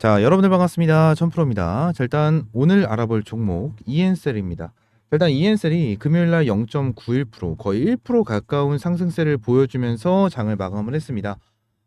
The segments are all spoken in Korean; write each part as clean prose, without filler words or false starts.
자, 여러분들 반갑습니다. 천프로입니다. 자, 일단 오늘 알아볼 종목 EN셀입니다. 일단 EN셀이 금요일날 0.91% 거의 1% 가까운 상승세를 보여주면서 장을 마감을 했습니다.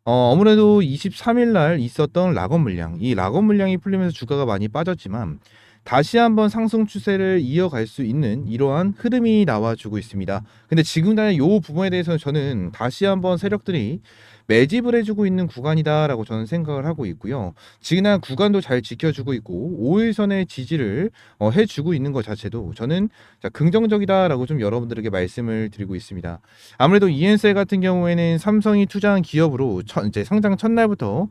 아무래도 23일날 있었던 락업 물량, 이 락업 물량이 풀리면서 주가가 많이 빠졌지만 다시 한번 상승 추세를 이어갈 수 있는 이러한 흐름이 나와주고 있습니다. 근데 지금 이 부분에 대해서는 저는 다시 한번 세력들이 매집을 해주고 있는 구간이다라고 저는 생각을 하고 있고요. 지난 구간도 잘 지켜주고 있고 5일선의 지지를 해주고 있는 것 자체도 저는 긍정적이다라고 좀 여러분들에게 말씀을 드리고 있습니다. 아무래도 EN셀 같은 경우에는 삼성이 투자한 기업으로 이제 상장 첫날부터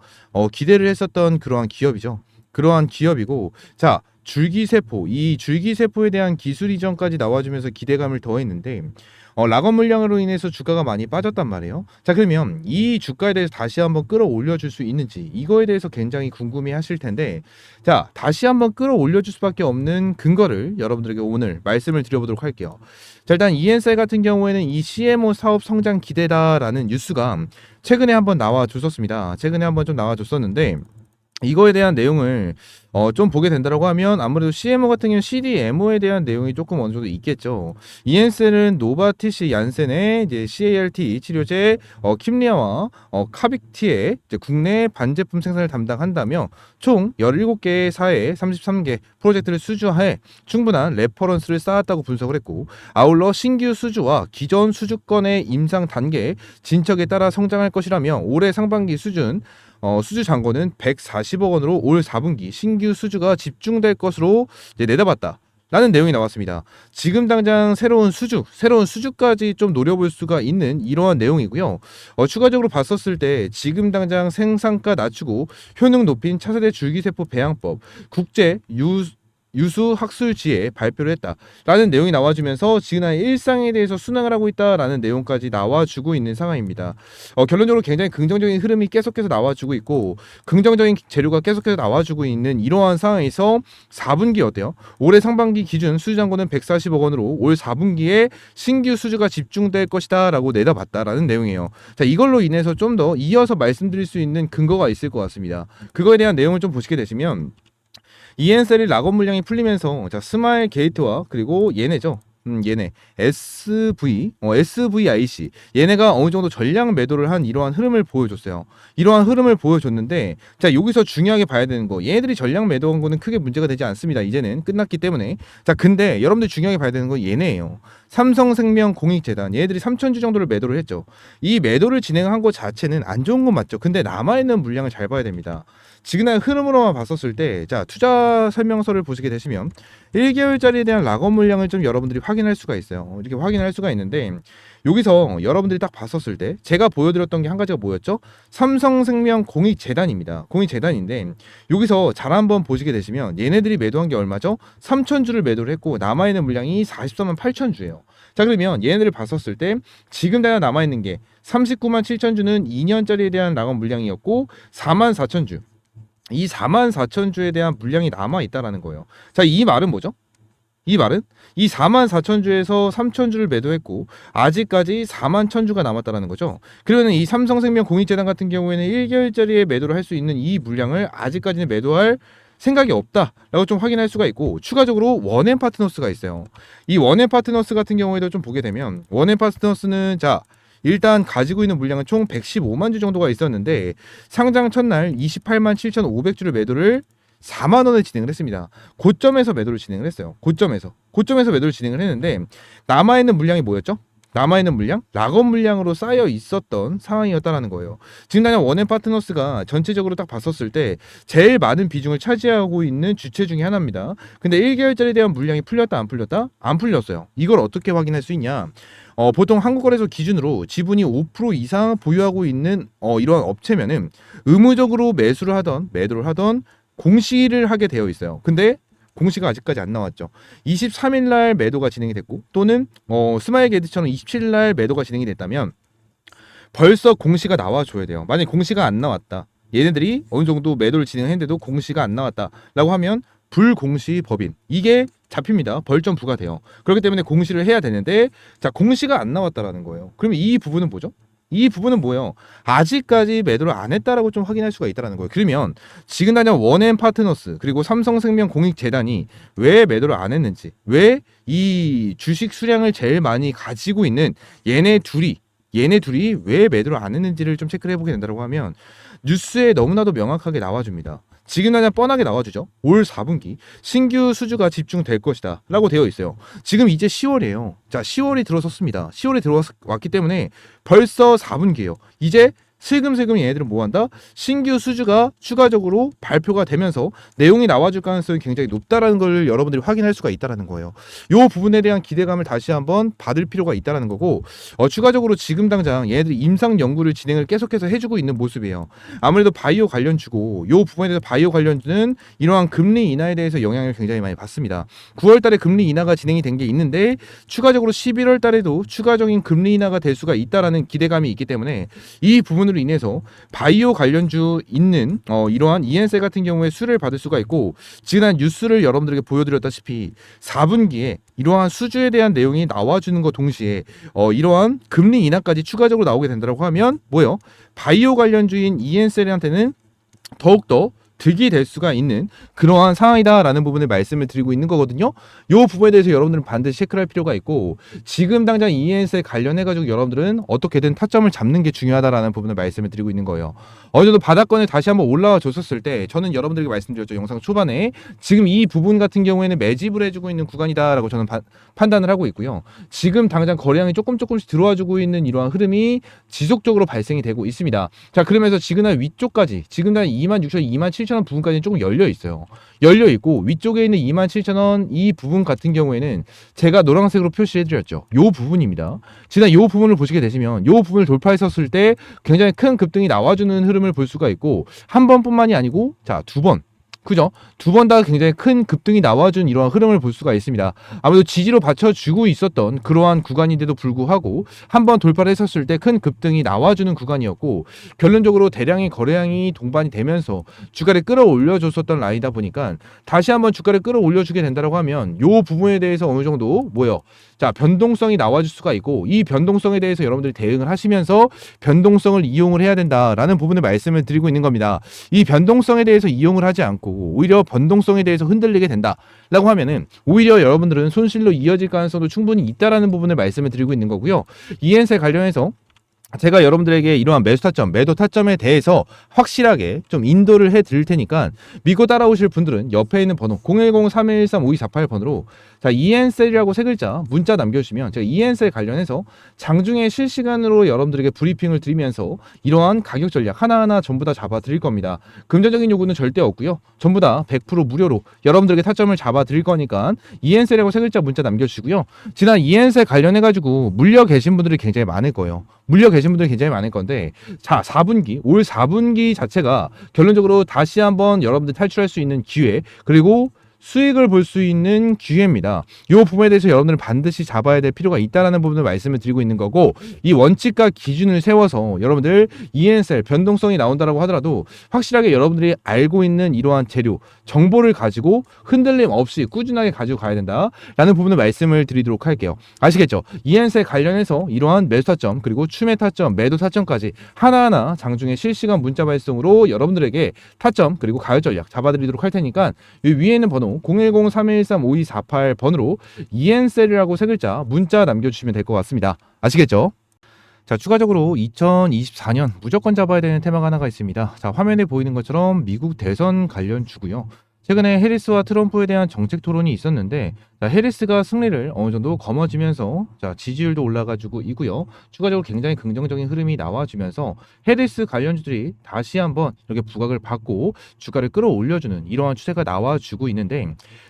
기대를 했었던 그러한 기업이죠. 그러한 기업이고, 자, 줄기세포, 이 줄기세포에 대한 기술 이전까지 나와주면서 기대감을 더했는데 락업 물량으로 인해서 주가가 많이 빠졌단 말이에요. 자, 그러면 이 주가에 대해서 다시 한번 끌어올려 줄 수 있는지 이거에 대해서 굉장히 궁금해 하실 텐데, 자, 다시 한번 끌어올려 줄 수밖에 없는 근거를 여러분들에게 오늘 말씀을 드려보도록 할게요. 자, 일단 EN셀 같은 경우에는 이 CMO 사업 성장 기대다라는 뉴스가 최근에 한번 나와줬었습니다. 최근에 한번 좀 나와줬었는데, 이거에 대한 내용을 좀 보게 된다라고 하면 아무래도 CMO 같은 경우는 CDMO에 대한 내용이 조금 어느 정도 있겠죠. EN셀은 노바티시 얀센의 이제 CAR-T 치료제 킴리아와 카빅티의 국내 반제품 생산을 담당한다며 총 17개의 사회 33개 프로젝트를 수주하에 충분한 레퍼런스를 쌓았다고 분석을 했고, 아울러 신규 수주와 기존 수주권의 임상 단계 진척에 따라 성장할 것이라며 올해 상반기 수주 잔고는 140억 원으로 올 4분기 신규 수주가 집중될 것으로 이제 내다봤다 라는 내용이 나왔습니다. 지금 당장 새로운 수주까지 좀 노려볼 수가 있는 이러한 내용이고요. 추가적으로 봤었을 때 지금 당장 생산가 낮추고 효능 높인 차세대 줄기세포 배양법 국제 유수 학술지에 발표를 했다라는 내용이 나와주면서 지금의 일상에 대해서 순항을 하고 있다라는 내용까지 나와주고 있는 상황입니다. 결론적으로 굉장히 긍정적인 흐름이 계속해서 나와주고 있고 긍정적인 재료가 계속해서 나와주고 있는 이러한 상황에서 4분기 어때요? 올해 상반기 기준 수주잔고는 140억 원으로 올 4분기에 신규 수주가 집중될 것이다 라고 내다봤다라는 내용이에요. 자, 이걸로 인해서 좀 더 이어서 말씀드릴 수 있는 근거가 있을 것 같습니다. 그거에 대한 내용을 좀 보시게 되시면 EN셀이 락업 물량이 풀리면서 자, 스마일 게이트와 그리고 얘네죠. 얘네 SVIC 얘네가 어느 정도 전량 매도를 한 이러한 흐름을 보여줬어요. 이러한 흐름을 보여줬는데, 자, 여기서 중요하게 봐야 되는 거, 얘네들이 전량 매도한 거는 크게 문제가 되지 않습니다. 이제는 끝났기 때문에. 자, 근데 여러분들 중요하게 봐야 되는 건 얘네예요. 삼성생명 공익재단 얘네들이 3천주 정도를 매도를 했죠. 이 매도를 진행한 것 자체는 안 좋은 건 맞죠. 근데 남아있는 물량을 잘 봐야 됩니다. 지금의 흐름으로만 봤었을 때, 자, 투자 설명서를 보시게 되시면 1개월짜리에 대한 락업 물량을 좀 여러분들이 확인할 수가 있어요. 이렇게 확인할 수가 있는데, 여기서 여러분들이 딱 봤었을 때 제가 보여드렸던 게 한 가지가 뭐였죠? 삼성생명 공익재단입니다. 공익재단인데 여기서 잘 한번 보시게 되시면 얘네들이 매도한 게 얼마죠? 3천주를 매도를 했고 남아있는 물량이 44만 8천주예요. 자, 그러면 얘네들을 봤었을 때 지금 내가 남아있는 게 39만 7천주는 2년짜리에 대한 락업 물량이었고 4만 4천주, 이 4만 4천주에 대한 물량이 남아있다라는 거예요. 자, 이 말은 뭐죠? 이 말은 이 4만 4천주에서 3천주를 매도했고 아직까지 4만 천주가 남았다라는 거죠. 그러면 이 삼성생명 공익재단 같은 경우에는 1개월짜리에 매도를 할 수 있는 이 물량을 아직까지는 매도할 생각이 없다라고 좀 확인할 수가 있고, 추가적으로 원앤파트너스가 있어요. 이 원앤파트너스 같은 경우에도 좀 보게 되면 원앤파트너스는 자, 일단 가지고 있는 물량은 총 115만 주 정도가 있었는데 상장 첫날 28만 7,500주를 매도를 4만 원에 진행을 했습니다. 고점에서 매도를 진행을 했어요. 고점에서 매도를 진행을 했는데 남아있는 물량이 뭐였죠? 남아있는 물량? 락업 물량으로 쌓여 있었던 상황이었다라는 거예요. 지금 당장 원앤파트너스가 전체적으로 딱 봤었을 때 제일 많은 비중을 차지하고 있는 주체 중에 하나입니다. 근데 1개월짜리에 대한 물량이 풀렸다 안 풀렸다? 안 풀렸어요. 이걸 어떻게 확인할 수 있냐? 보통 한국거래소 기준으로 지분이 5% 이상 보유하고 있는 이러한 업체면은 의무적으로 매수를 하던 매도를 하던 공시를 하게 되어 있어요. 근데 공시가 아직까지 안 나왔죠. 23일 날 매도가 진행이 됐고 또는 스마일 게이트처럼 27일 날 매도가 진행이 됐다면 벌써 공시가 나와줘야 돼요. 만약 공시가 안 나왔다, 얘네들이 어느 정도 매도를 진행했는데도 공시가 안 나왔다라고 하면 불공시 법인 이게 잡힙니다. 벌점 부과돼요. 그렇기 때문에 공시를 해야 되는데, 자, 공시가 안 나왔다라는 거예요. 그러면 이 부분은 뭐죠? 이 부분은 뭐예요? 아직까지 매도를 안 했다라고 좀 확인할 수가 있다는 거예요. 그러면 지금 당장 원앤파트너스 그리고 삼성생명 공익재단이 왜 매도를 안 했는지, 왜 이 주식 수량을 제일 많이 가지고 있는 얘네 둘이 왜 매도를 안 했는지를 좀 체크를 해보게 된다고 하면 뉴스에 너무나도 명확하게 나와줍니다. 지금 당장 뻔하게 나와주죠. 올 4분기 신규 수주가 집중될 것이다 라고 되어 있어요. 지금 이제 10월이에요. 자, 10월이 들어섰습니다. 10월이 들어왔기 때문에 벌써 4분기예요. 이제 슬금슬금 얘네들은 뭐한다? 신규 수주가 추가적으로 발표가 되면서 내용이 나와줄 가능성이 굉장히 높다라는 걸 여러분들이 확인할 수가 있다는 거예요. 이 부분에 대한 기대감을 다시 한번 받을 필요가 있다는 거고, 추가적으로 지금 당장 얘네들이 임상 연구를 진행을 계속해서 해주고 있는 모습이에요. 아무래도 바이오 관련주고, 이 부분에 대해서 바이오 관련주는 이러한 금리 인하에 대해서 영향을 굉장히 많이 받습니다. 9월 달에 금리 인하가 진행이 된 게 있는데 추가적으로 11월 달에도 추가적인 금리 인하가 될 수가 있다라는 기대감이 있기 때문에 이 부분으로 인해서 바이오 관련주 있는 이러한 이엔셀 같은 경우에 수혜를 받을 수가 있고, 지난 뉴스를 여러분들에게 보여드렸다시피 4분기에 이러한 수주에 대한 내용이 나와주는 것 동시에 이러한 금리 인하까지 추가적으로 나오게 된다고 하면 뭐예요? 바이오 관련주인 이엔셀한테는 더욱더 득이 될 수가 있는 그러한 상황이다라는 부분을 말씀을 드리고 있는 거거든요. 이 부분에 대해서 여러분들은 반드시 체크를 할 필요가 있고, 지금 당장 ENS에 관련해가지고 여러분들은 어떻게든 타점을 잡는 게 중요하다라는 부분을 말씀을 드리고 있는 거예요. 어느 정도 바닥권에 다시 한번 올라와 줬었을 때 저는 여러분들에게 말씀드렸죠. 영상 초반에 지금 이 부분 같은 경우에는 매집을 해주고 있는 구간이다라고 저는 판단을 하고 있고요. 지금 당장 거래량이 조금씩 들어와주고 있는 이러한 흐름이 지속적으로 발생이 되고 있습니다. 자, 그러면서 지그날 위쪽까지 지금 단 26,000원, 27,000원 부분까지는 조금 열려 있어요. 열려 있고 위쪽에 있는 27,000원 이 부분 같은 경우에는 제가 노란색으로 표시해 드렸죠. 요 부분입니다. 지난 요 부분을 보시게 되시면 요 부분을 돌파했었을 때 굉장히 큰 급등이 나와주는 흐름을 볼 수가 있고, 한 번뿐만이 아니고 자, 두 번. 그죠? 두 번 다 굉장히 큰 급등이 나와준 이러한 흐름을 볼 수가 있습니다. 아무래도 지지로 받쳐주고 있었던 그러한 구간인데도 불구하고 한번 돌파를 했었을 때 큰 급등이 나와주는 구간이었고, 결론적으로 대량의 거래량이 동반이 되면서 주가를 끌어올려줬었던 라인이다 보니까 다시 한번 주가를 끌어올려주게 된다고 하면 이 부분에 대해서 어느 정도 뭐예요? 자, 변동성이 나와줄 수가 있고, 이 변동성에 대해서 여러분들이 대응을 하시면서 변동성을 이용을 해야 된다라는 부분을 말씀을 드리고 있는 겁니다. 이 변동성에 대해서 이용을 하지 않고 오히려 변동성에 대해서 흔들리게 된다라고 하면은 오히려 여러분들은 손실로 이어질 가능성도 충분히 있다라는 부분을 말씀을 드리고 있는 거고요. 이엔셀 관련해서 제가 여러분들에게 이러한 매수 타점, 매도 타점에 대해서 확실하게 좀 인도를 해 드릴 테니까 믿고 따라오실 분들은 옆에 있는 번호 010-3113-5248 번호로 자, 이엔셀이라고 세 글자 문자 남겨주시면 제가 이엔셀 관련해서 장중에 실시간으로 여러분들에게 브리핑을 드리면서 이러한 가격 전략 하나하나 전부 다 잡아 드릴 겁니다. 금전적인 요구는 절대 없고요. 전부 다 100% 무료로 여러분들에게 타점을 잡아 드릴 거니까 이엔셀이라고 세 글자 문자 남겨주시고요. 지난 이엔셀 관련해가지고 물려 계신 분들이 굉장히 많을 거예요. 물려 계신 분들이 굉장히 많을 건데, 자, 4분기, 올 4분기 자체가 결론적으로 다시 한번 여러분들 탈출할 수 있는 기회, 그리고 수익을 볼 수 있는 기회입니다. 이 부분에 대해서 여러분들은 반드시 잡아야 될 필요가 있다는 부분을 말씀을 드리고 있는 거고, 이 원칙과 기준을 세워서 여러분들 ENSL 변동성이 나온다라고 하더라도 확실하게 여러분들이 알고 있는 이러한 재료, 정보를 가지고 흔들림 없이 꾸준하게 가지고 가야 된다라는 부분을 말씀을 드리도록 할게요. 아시겠죠? ENSL 관련해서 이러한 매수 타점, 그리고 추매 타점, 매도 타점까지 하나하나 장중에 실시간 문자 발송으로 여러분들에게 타점, 그리고 가격 전략 잡아드리도록 할 테니까 이 위에 있는 번호 010-3113-5248 번호로 이엔셀이라고 세 글자 문자 남겨주시면 될 것 같습니다. 아시겠죠? 자, 추가적으로 2024년 무조건 잡아야 되는 테마가 하나가 있습니다. 자, 화면에 보이는 것처럼 미국 대선 관련 주고요. 최근에 해리스와 트럼프에 대한 정책 토론이 있었는데, 자, 해리스가 승리를 어느 정도 거머쥐면서 자, 지지율도 올라가지고 있고요. 추가적으로 굉장히 긍정적인 흐름이 나와주면서 해리스 관련주들이 다시 한번 이렇게 부각을 받고 주가를 끌어올려주는 이러한 추세가 나와주고 있는데,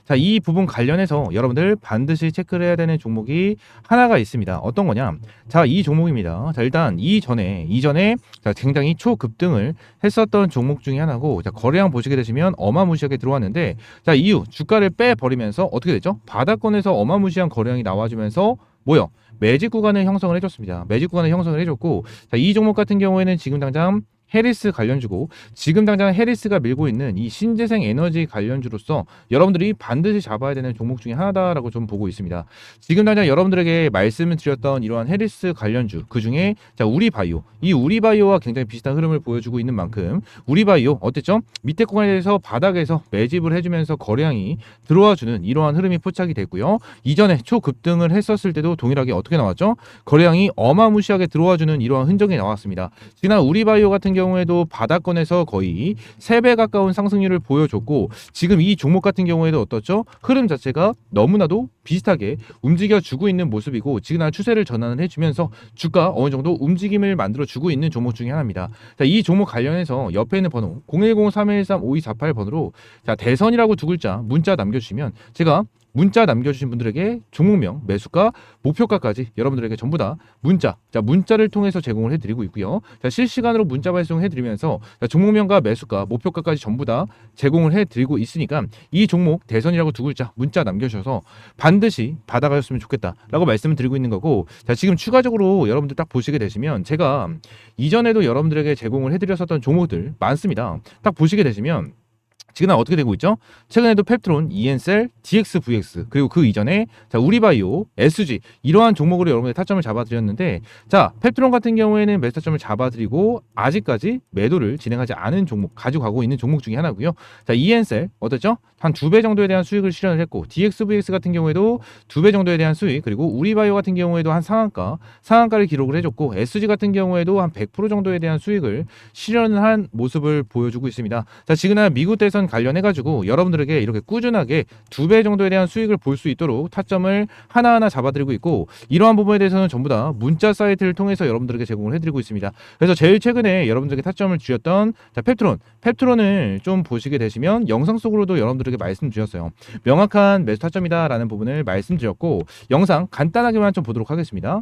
자, 이 부분 관련해서 여러분들 반드시 체크를 해야 되는 종목이 하나가 있습니다. 어떤 거냐? 자, 이 종목입니다. 자, 일단 이전에 자, 굉장히 초급등을 했었던 종목 중에 하나고, 자, 거래량 보시게 되시면 어마무시하게 들어왔는데, 자, 이후 주가를 빼버리면서 어떻게 됐죠? 바닥권에서 어마무시한 거래량이 나와주면서 뭐요? 매집 구간을 형성을 해줬습니다. 매집 구간을 형성을 해줬고, 자, 이 종목 같은 경우에는 지금 당장 해리스 관련주고 지금 당장 해리스가 밀고 있는 이 신재생 에너지 관련주로서 여러분들이 반드시 잡아야 되는 종목 중에 하나다라고 좀 보고 있습니다. 지금 당장 여러분들에게 말씀을 드렸던 이러한 해리스 관련주 그 중에 자 우리바이오 이 우리바이오와 굉장히 비슷한 흐름을 보여주고 있는 만큼 우리바이오 어땠죠? 밑에 구간에서 바닥에서 매집을 해주면서 거래량이 들어와주는 이러한 흐름이 포착이 됐고요. 이전에 초급등을 했었을 때도 동일하게 어떻게 나왔죠? 거래량이 어마무시하게 들어와주는 이러한 흔적이 나왔습니다. 지난 우리바이오 같은 경우에도 바닥권에서 거의 3배 가까운 상승률을 보여줬고 지금 이 종목 같은 경우에도 어떻죠? 흐름 자체가 너무나도 비슷하게 움직여주고 있는 모습이고 지금 추세를 전환을 해주면서 주가 어느 정도 움직임을 만들어주고 있는 종목 중에 하나입니다. 자, 이 종목 관련해서 옆에 있는 번호 010-3113-5248번으로 자, 대선이라고 두 글자 문자 남겨주시면 제가 문자 남겨주신 분들에게 종목명, 매수가, 목표가까지 여러분들에게 전부 다 문자를 통해서 제공을 해드리고 있고요. 자, 실시간으로 문자 발송해드리면서 종목명과 매수가, 목표가까지 전부 다 제공을 해드리고 있으니까 이 종목 대선이라고 두 글자 문자 남겨주셔서 반드시 받아가셨으면 좋겠다라고 말씀을 드리고 있는 거고 자, 지금 추가적으로 여러분들 딱 보시게 되시면 제가 이전에도 여러분들에게 제공을 해드렸었던 종목들 많습니다. 딱 보시게 되시면 지금 어떻게 되고 있죠? 최근에도 펩트론, 이엔셀, DXVX 그리고 그 이전에 자 우리바이오, SG 이러한 종목으로 여러분들 타점을 잡아드렸는데 자 펩트론 같은 경우에는 매수 타점을 잡아드리고 아직까지 매도를 진행하지 않은 종목 가지고 가고 있는 종목 중에 하나고요. 자 이엔셀 어떻죠? 한 2배 정도에 대한 수익을 실현을 했고 DXVX 같은 경우에도 2배 정도에 대한 수익 그리고 우리바이오 같은 경우에도 한 상한가를 기록을 해줬고 SG 같은 경우에도 한 100% 정도에 대한 수익을 실현한 모습을 보여주고 있습니다. 자 지금 미국 대선 관련해가지고 여러분들에게 이렇게 꾸준하게 2배 정도에 대한 수익을 볼 수 있도록 타점을 하나하나 잡아드리고 있고 이러한 부분에 대해서는 전부 다 문자 사이트를 통해서 여러분들에게 제공을 해드리고 있습니다. 그래서 제일 최근에 여러분들에게 타점을 주셨던 자 펩트론을 좀 보시게 되시면 영상 속으로도 여러분들에게 말씀드렸어요. 명확한 매수 타점이다 라는 부분을 말씀드렸고 영상 간단하게만 좀 보도록 하겠습니다.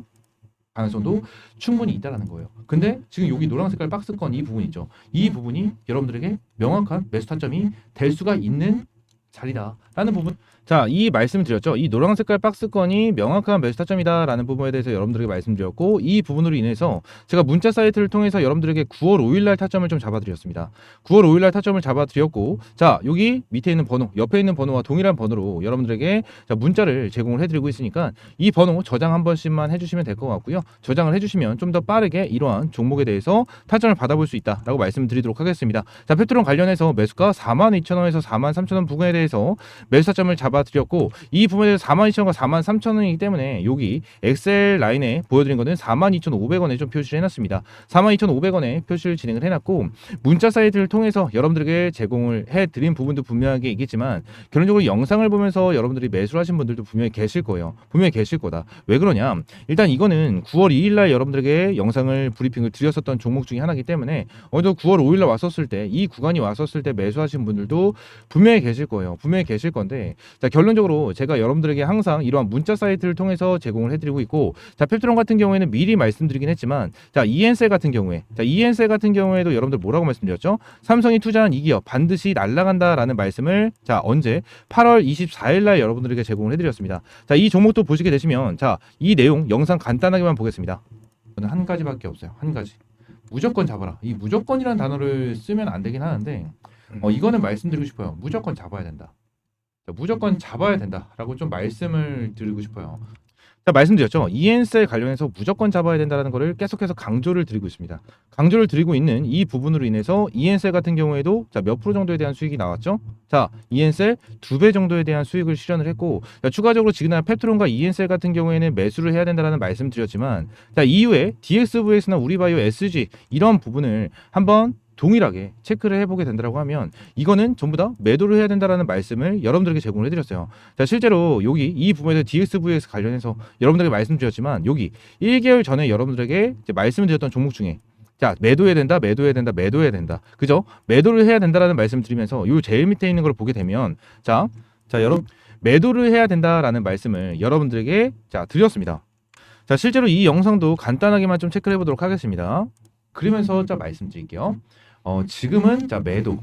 가능성도 충분히 있다라는 거예요. 근데 지금 여기 노란 색깔 박스권 이 부분 있죠. 이 부분이 여러분들에게 명확한 매수 타점이 될 수가 있는 자리다라는 부분. 자, 이 말씀을 드렸죠. 이 노란 색깔 박스권이 명확한 매수 타점이다라는 부분에 대해서 여러분들에게 말씀드렸고 이 부분으로 인해서 제가 문자 사이트를 통해서 여러분들에게 9월 5일날 타점을 좀 잡아드렸습니다. 9월 5일날 타점을 잡아드렸고 자 여기 밑에 있는 번호, 옆에 있는 번호와 동일한 번호로 여러분들에게 자, 문자를 제공을 해드리고 있으니까 이 번호 저장 한 번씩만 해주시면 될 것 같고요. 저장을 해주시면 좀 더 빠르게 이러한 종목에 대해서 타점을 받아볼 수 있다라고 말씀드리도록 하겠습니다. 자, 펩트론 관련해서 매수가 42,000원에서 43,000원 부근에 대해서 매수 타점을 잡아드렸고 이 부분에서 42,000원과 43,000원이기 때문에 여기 엑셀 라인에 보여드린 거는 42,500원에 좀 표시를 해놨습니다. 42,500원에 표시를 진행을 해놨고 문자 사이트를 통해서 여러분들에게 제공을 해드린 부분도 분명하게 있겠지만 결론적으로 영상을 보면서 여러분들이 매수를 하신 분들도 분명히 계실 거예요. 분명히 계실 거다. 왜 그러냐? 일단 이거는 9월 2일날 여러분들에게 영상을 브리핑을 드렸었던 종목 중에 하나이기 때문에 어느 9월 5일날 왔었을 때 이 구간이 왔었을 때 매수하신 분들도 분명히 계실 거예요. 분명히 계실 건데 자 결론적으로 제가 여러분들에게 항상 이러한 문자 사이트를 통해서 제공을 해드리고 있고 자 펩트론 같은 경우에는 미리 말씀드리긴 했지만 자 이엔셀 같은 경우에도 여러분들 뭐라고 말씀드렸죠? 삼성이 투자한 이 기업 반드시 날아간다라는 말씀을 자 언제 8월 24일날 여러분들에게 제공을 해드렸습니다. 자 이 종목도 보시게 되시면 자 이 내용 영상 간단하게만 보겠습니다. 저는 한 가지밖에 없어요. 한 가지. 무조건 잡아라. 이 무조건이라는 단어를 쓰면 안 되긴 하는데 이거는 말씀드리고 싶어요. 무조건 잡아야 된다. 무조건 잡아야 된다라고 좀 말씀을 드리고 싶어요. 자, 말씀드렸죠. 이엔셀 관련해서 무조건 잡아야 된다는 것을 계속해서 강조를 드리고 있습니다. 강조를 드리고 있는 이 부분으로 인해서 이엔셀 같은 경우에도 자, 몇 프로 정도에 대한 수익이 나왔죠? 자, 이엔셀 2배 정도에 대한 수익을 실현을 했고 자, 추가적으로 지금 펩트론과 이엔셀 같은 경우에는 매수를 해야 된다는 말씀 드렸지만 자, 이후에 DXVX나 우리바이오, SG 이런 부분을 한번 동일하게 체크를 해보게 된다고 하면 이거는 전부 다 매도를 해야 된다라는 말씀을 여러분들에게 제공을 해드렸어요. 자 실제로 여기 이 부분에서 DXVX 관련해서 여러분들에게 말씀드렸지만 여기 1개월 전에 여러분들에게 이제 말씀을 드렸던 종목 중에 자 매도해야 된다 그죠? 매도를 해야 된다라는 말씀을 드리면서 요 제일 밑에 있는 걸 보게 되면 자 여러분 매도를 해야 된다라는 말씀을 여러분들에게 자 드렸습니다. 자 실제로 이 영상도 간단하게만 좀 체크를 해보도록 하겠습니다. 그러면서 자 말씀드릴게요. 지금은 자 매도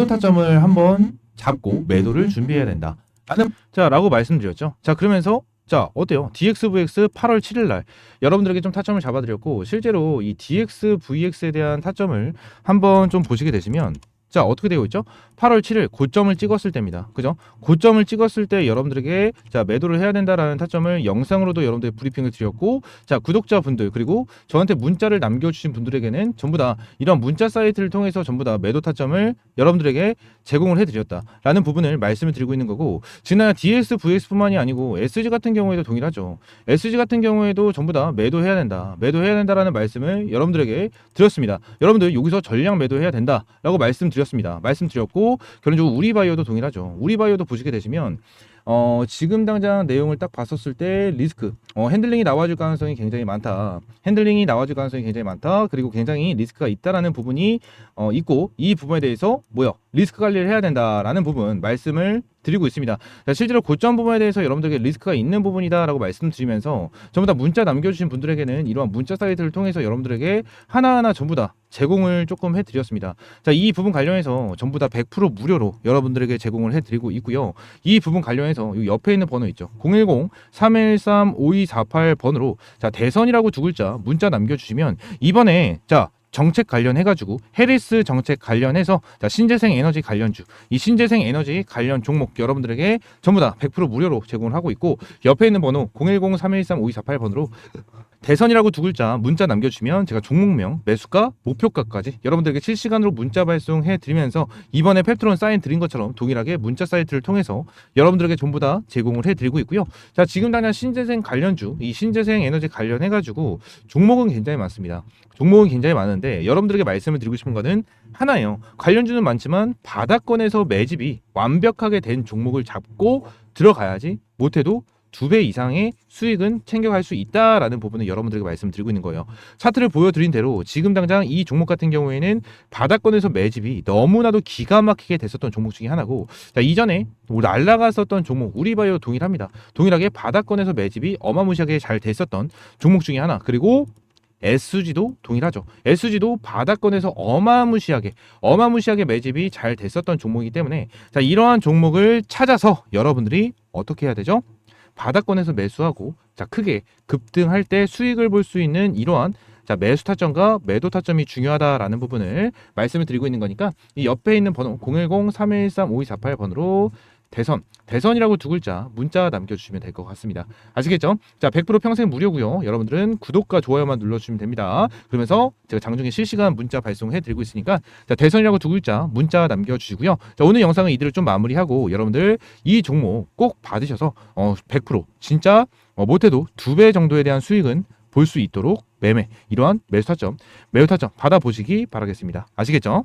타점을 한번 잡고 매도를 준비해야 된다. 라고 말씀드렸죠. 자 그러면서 자, 어때요? DXVX 8월 7일 날 여러분들에게 좀 타점을 잡아드렸고, 실제로 이 DXVX에 대한 타점을 한번 좀 보시게 되시면, 자, 어떻게 되어 있죠? 8월 7일 고점을 찍었을 때입니다. 그죠? 고점을 찍었을 때 여러분들에게 자, 매도를 해야 된다라는 타점을 영상으로도 여러분들 브리핑을 드렸고, 자, 구독자분들 그리고 저한테 문자를 남겨주신 분들에게는 전부 다 이런 문자 사이트를 통해서 전부 다 매도 타점을 여러분들에게 제공을 해드렸다라는 부분을 말씀을 드리고 있는 거고, 지난 DXVX뿐만이 아니고 SG 같은 경우에도 동일하죠. SG 같은 경우에도 전부 다 매도해야 된다, 매도해야 된다라는 말씀을 여러분들에게 드렸습니다. 여러분들 여기서 전량 매도해야 된다라고 말씀드렸고, 결론적으로 우리바이오도 동일하죠. 우리바이오도 보시게 되시면 지금 당장 내용을 딱 봤었을 때 리스크, 핸들링이 나와줄 가능성이 굉장히 많다. 핸들링이 나와줄 가능성이 굉장히 많다. 그리고 굉장히 리스크가 있다라는 부분이 있고, 이 부분에 대해서 리스크 관리를 해야 된다라는 부분 말씀을 드리고 있습니다. 자, 실제로 고점 부분에 대해서 여러분들에게 리스크가 있는 부분이다라고 말씀드리면서 전부 다 문자 남겨주신 분들에게는 이러한 문자 사이트를 통해서 여러분들에게 하나하나 전부 다 제공을 조금 해드렸습니다. 자, 이 부분 관련해서 전부 다 100% 무료로 여러분들에게 제공을 해드리고 있고요. 이 부분 관련해서 이 옆에 있는 번호 있죠. 010-313-5248번으로 자, 대선이라고 두 글자 문자 남겨주시면 이번에 자, 정책 관련해가지고 해리스 정책 관련해서 자, 신재생 에너지 관련주, 이 신재생 에너지 관련 종목 여러분들에게 전부 다 100% 무료로 제공을 하고 있고, 옆에 있는 번호 010-313-5248번으로 대선이라고 두 글자 문자 남겨주시면 제가 종목명, 매수가, 목표가까지 여러분들에게 실시간으로 문자 발송해 드리면서 이번에 펩트론 사인 드린 것처럼 동일하게 문자 사이트를 통해서 여러분들에게 전부 다 제공을 해 드리고 있고요. 자, 지금 당장 신재생 관련주, 이 신재생 에너지 관련해가지고 종목은 굉장히 많습니다. 종목은 굉장히 많은데 여러분들에게 말씀을 드리고 싶은 거는 하나예요. 관련주는 많지만 바닥권에서 매집이 완벽하게 된 종목을 잡고 들어가야지, 못해도 2배 이상의 수익은 챙겨갈 수 있다라는 부분을 여러분들에게 말씀드리고 있는 거예요. 차트를 보여드린 대로 지금 당장 이 종목 같은 경우에는 바닥권에서 매집이 너무나도 기가 막히게 됐었던 종목 중에 하나고, 자, 이전에 날라갔었던 종목 우리바이오 동일합니다. 동일하게 바닥권에서 매집이 어마무시하게 잘 됐었던 종목 중에 하나. 그리고 SG도 동일하죠. SG도 바닥권에서 어마무시하게 매집이 잘 됐었던 종목이기 때문에, 자, 이러한 종목을 찾아서 여러분들이 어떻게 해야 되죠? 바닥권에서 매수하고, 자, 크게 급등할 때 수익을 볼 수 있는 이러한 자, 매수 타점과 매도 타점이 중요하다라는 부분을 말씀을 드리고 있는 거니까 이 옆에 있는 번호 010-313-5248번으로 대선이라고 두 글자 문자 남겨주시면 될 것 같습니다. 아시겠죠? 자, 100% 평생 무료고요. 여러분들은 구독과 좋아요만 눌러주시면 됩니다. 그러면서 제가 장중에 실시간 문자 발송해 드리고 있으니까 자, 대선이라고 두 글자 문자 남겨주시고요. 자, 오늘 영상은 이대로 좀 마무리하고 여러분들 이 종목 꼭 받으셔서 100% 진짜 못해도 2배 정도에 대한 수익은 볼 수 있도록 이러한 매수 타점, 매도 타점 받아보시기 바라겠습니다. 아시겠죠?